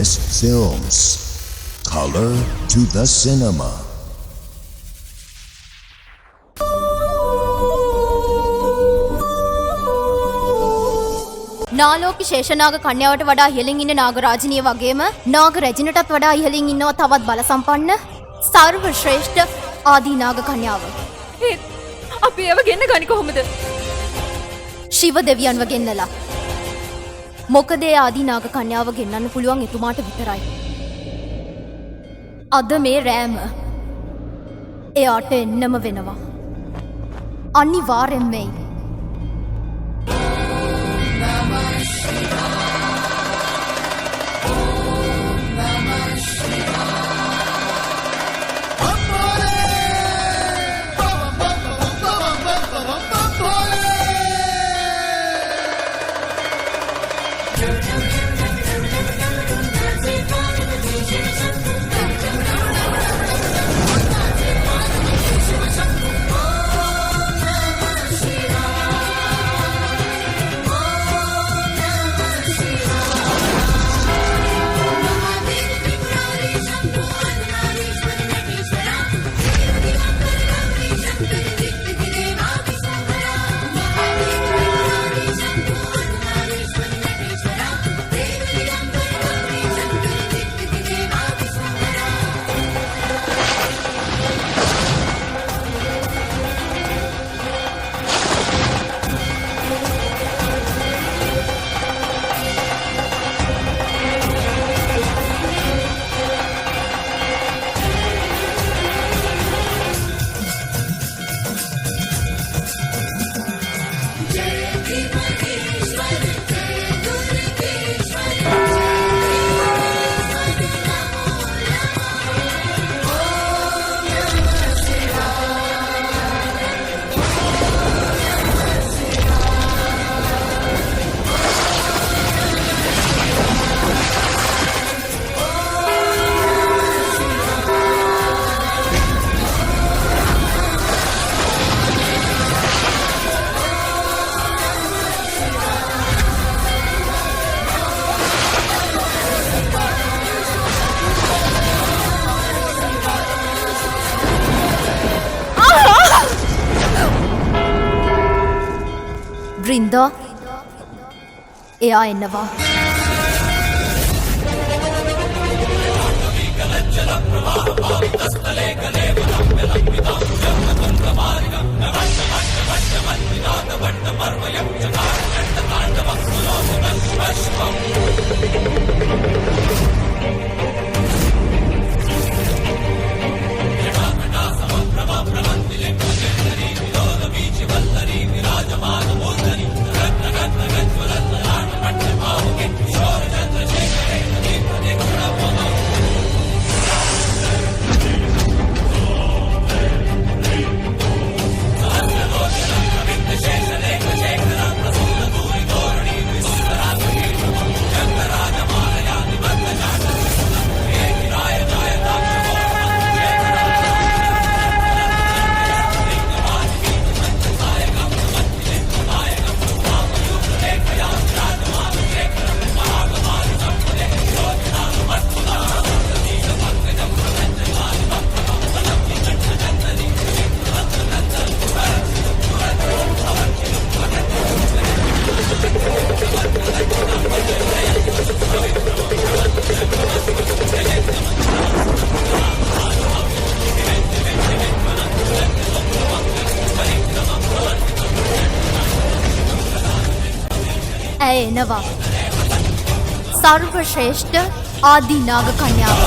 Best films. Color to the cinema. නාලෝක ශේෂනාග කන්‍යාවට වඩා ඉහළින් ඉන්න නාගරාජිනිය වගේම නාග රැජිනටත් වඩා ඉහළින් ඉන්නවා තවත් බල සම්පන්න සර්ව ශ්‍රේෂ්ඨ ආදී නාග කන්‍යාව. අපි ඒව ගෙන්න ගනි කොහොමද? ශිව දෙවියන්ව ගෙන්නලා. මොකද ඒ ආදී නාග කන්‍යාව ගෙන්නන්න පුළුවන් එතුමාට විතරයි. අද මේ රෑම එයාට එන්නම වෙනවා. අනිවාර්යෙන් වෙයි. බ්‍රින්දා එයා එන්නවා. ඇය එනවා. සර්ව ශ්‍රේෂ්ඨ ආදී නාග කන්‍යාව.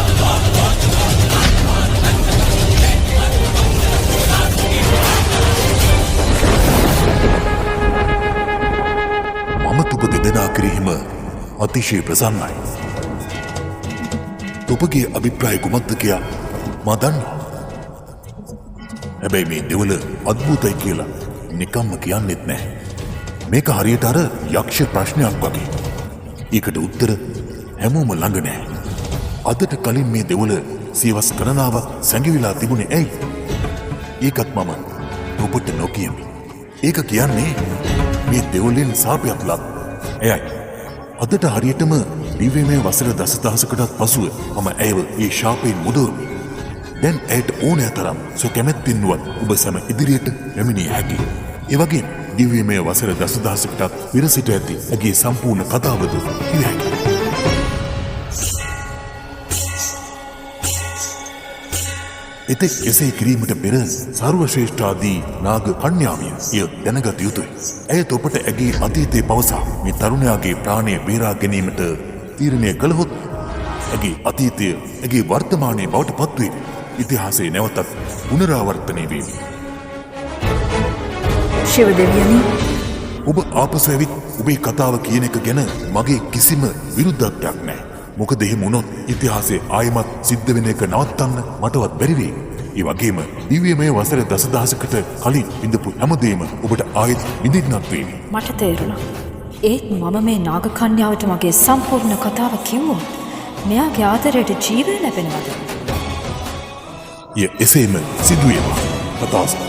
මම තුප දෙදෙනා කිරීම අතිශය ප්‍රසන්නයි. ඔබගේ අභිප්‍රාය කුමක්ද කියා මා දන්නවා. හැබැයි මේ දෙවල අද්භූතයි කියලා නිකම්ම කියන්නෙත් නැහැ. මේක හරියට අර යක්ෂ ප්‍රශ්නයක් වගේ. ඒකට උත්තර හැමෝම ළඟ නැහැ. අදට කලින් මේ දෙවල සියවස් ගණනාවක් සැඟවිලා තිබුණේ ඇයි? ඒකත් මම ඔබට නොකියමි. ඒක කියන්නේ මේ දෙවලින් සාපයක් ලක්. එයයි අදට හරියටම දිව්‍යමය වසර දසදහසකටත් පසුව මම ඇයව ඒ ශාපයෙන් මුදවමි. දැන් ඇයට ඕනෑ තරම් කැමැත්තෙන්නුවත් ඔබ සැම ඉදිරියට පැමිණිය හැකි. ඒ වගේම දිව්‍යමය වසර දසදහසකටත් පෙර සිට ඇති ඇගේ සම්පූර්ණ කතාවද කිව හැකියි. එතෙක් එසේ කිරීමට පෙර සර්වශ්‍රේෂ්ඨාදී නාග කන්‍යාවිය එය දැනගත යුතුයි. ඇය තොපට ඇගේ අතීතයේ පවසා මේ තරුණයාගේ ප්‍රාණය බේරා ගැනීමට තීරණය කළහොත් ඇගේ අතීතය ඇගේ වර්තමානයේ බවට පත්වේ. ඉතිහාසයේ නැවතත් පුනරාවර්තනය වේවි. ශිව දෙවියනි, ඔබ ආපසු ඇවිත් ඔබේ කතාව කියන එක ගැන මගේ කිසිම විරුද්ධත්වයක් නැහැ. මොකද එහෙම වුණොත් ඉතිහාසයේ ආයමත් සිද්ධ වෙන එක නවත්තන්න මටවත් බැරි වෙයි. ඒ වගේම දිව්‍යමය වසර දසදහසකට කලින් විඳපු හැමදේම ඔබට ආයෙත් විඳින්නත් වේවි. මට තේරුණා. ඒත් මම මේ නාග කන්‍යාවට මගේ සම්පූර්ණ කතාව කිව්වොත් මෙයාගේ ආදරයට ජීවය ලැබෙනවද? එසේම සිදුවේවා. කතාස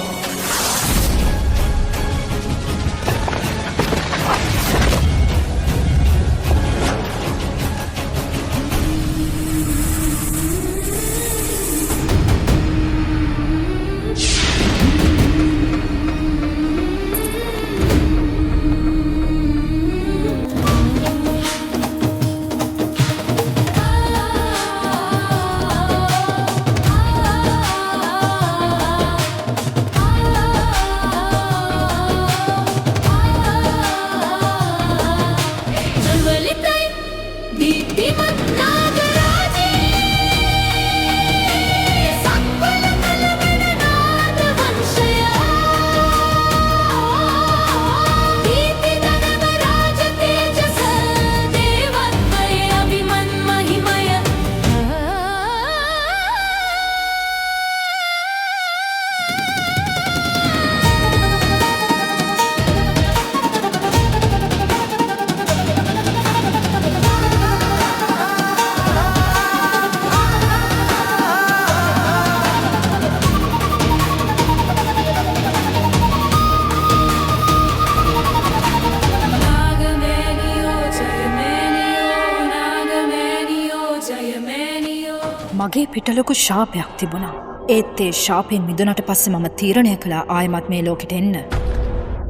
මගේ පිටලොකු ශාපයක් තිබුණා. ඒත් ඒ ශාපයෙන් මිදුණට පස්සේ මම තීරණය කළා ආයෙමත් මේ ලෝකෙට එන්න.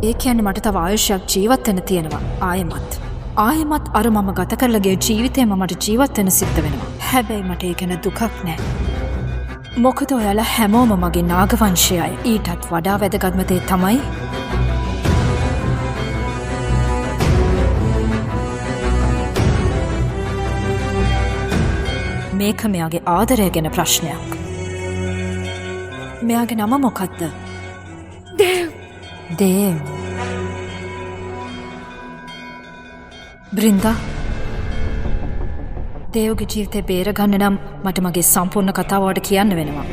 ඒ කියන්නේ මට තව ආයුෂයක් ජීවත් වෙන්න තියෙනවා. ආයෙමත් අර මම ගත කරලා ගිය ජීවිතේම මට ජීවත් වෙන්න සිද්ධ වෙනවා. හැබැයි මට ඒක ගැන දුකක් නෑ. මොකද ඔයාලා හැමෝම මගේ නාග වංශයයි. ඊටත් වඩා වැදගත්ම දේ තමයි මේක මෙයාගේ ආදරය ගැන ප්‍රශ්නයක්. මෙයාගේ නම මොකක්ද? දේව්. බ්‍රින්දා, දේව්ගේ ජීවිතේ බේරගන්න නම් මට මගේ සම්පූර්ණ කතාව වලට කියන්න වෙනවා.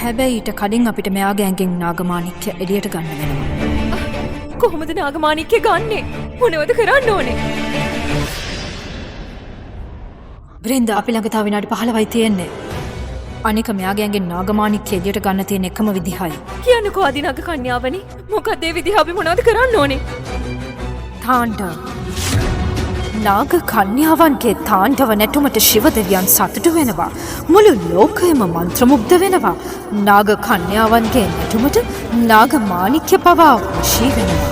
හැබැයි ඊට කලින් අපිට මෙයාගේ ඇඟෙන් නාගමාණික්‍ය එළියට ගන්න වෙනවා. කොහොමද නාගමාණික්‍ය ගන්නෙ? මොනවද කරන්න ඕනේ? බ්‍රින්දා, අපි ළඟ තව විනාඩි 15යි තියෙන්නේ. අනික මෙයාගේ ඇඟෙන් නාගමාණික්‍ය එළියට ගන්න තියෙන එකම විදිහයි. කියන්නකෝ ආදිනාග කන්‍යාවනි. මොකද ඒ විදිහ අපි මොනවද කරන්න ඕනේ? තාණ්ඩව. නාග කන්‍යාවන්ගේ තාණ්ඩව නැටුමට ශිව දෙවියන් සතුටු වෙනවා. මුළු ලෝකයම මන්ත්‍රමුග්ධ වෙනවා. නාග කන්‍යාවන්ගේ නැටුමට නාගමාණික්‍ය පවා වශී වෙනවා.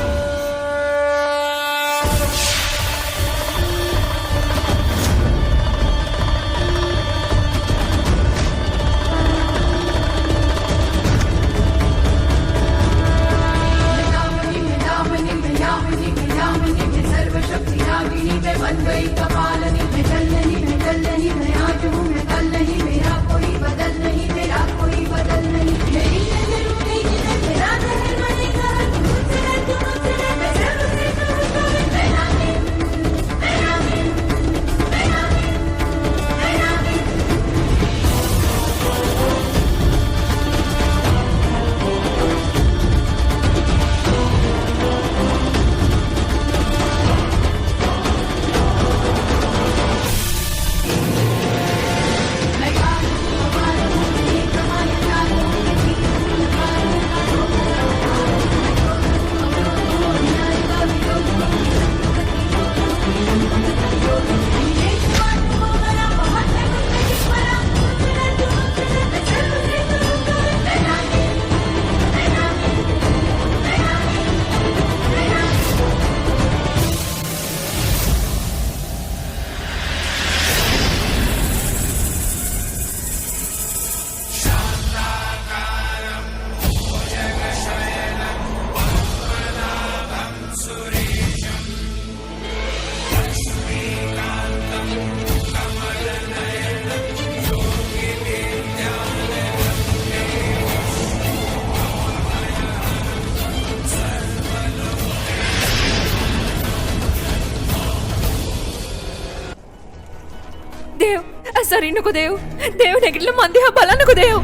දේව් ඇසරින්නකො දේව් දේව් නැගිටලා මන් දිහා බලන්නකො දේව්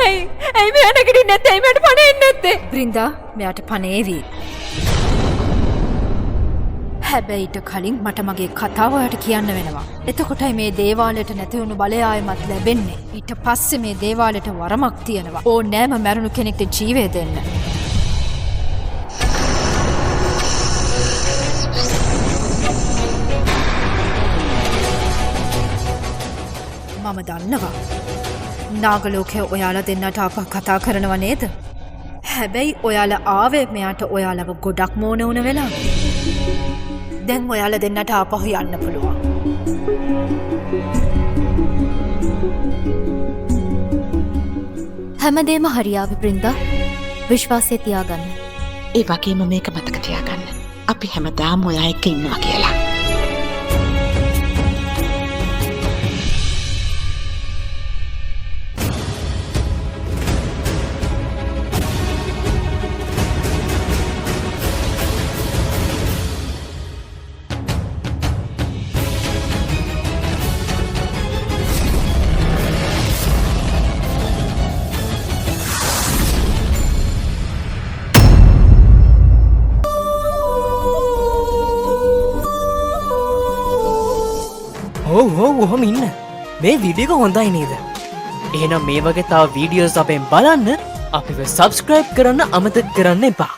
ඇයි මෙයා නැගිටින්නේ නැත්තේ ඇයි මට පණ එන්නේ නැත්තේ බ්‍රින්දා මෙයාට පනේවී හැබැයිට කලින් මට මගේ කතාව ඔයාට කියන්න වෙනවා. එතකොටයි මේ දේවාලයට නැතිවුණු බලය ආයමත් ලැබෙන්නේ. ඊට පස්සේ මේ දේවාලයට වරමක් තියෙනවා. ඕනෑම මැරුණු කෙනෙක්ට ජීවය දෙන්න. මම දන්නවා. නාගලෝකය ඔයාලා දෙන්නට අප කතා කරනව නේද? හැබැයි ඔයාලා ආවේ මෙයාට ඔයාලව ගොඩක් මෝන වුණ වෙලා. දැන් ඔයාලා දෙන්නට ආපහු යන්න පුළුවන්. හැමදේම හරියාවි බ්‍රින්දා. විශ්වාසය තියාගන්න. ඒ වගේම මේක මතක තියාගන්න. අපි හැමදාම ඔයා එක්ක ඉන්නවා කියලා. ඔහොම ඉන්න මේ විඩියක හොඳයි නේද එහෙනම් මේ වගේ තව වීඩියෝස් අපෙන් බලන්න අපිව සබස්ක්‍රයිබ් කරන්න අමතක කරන්න එපා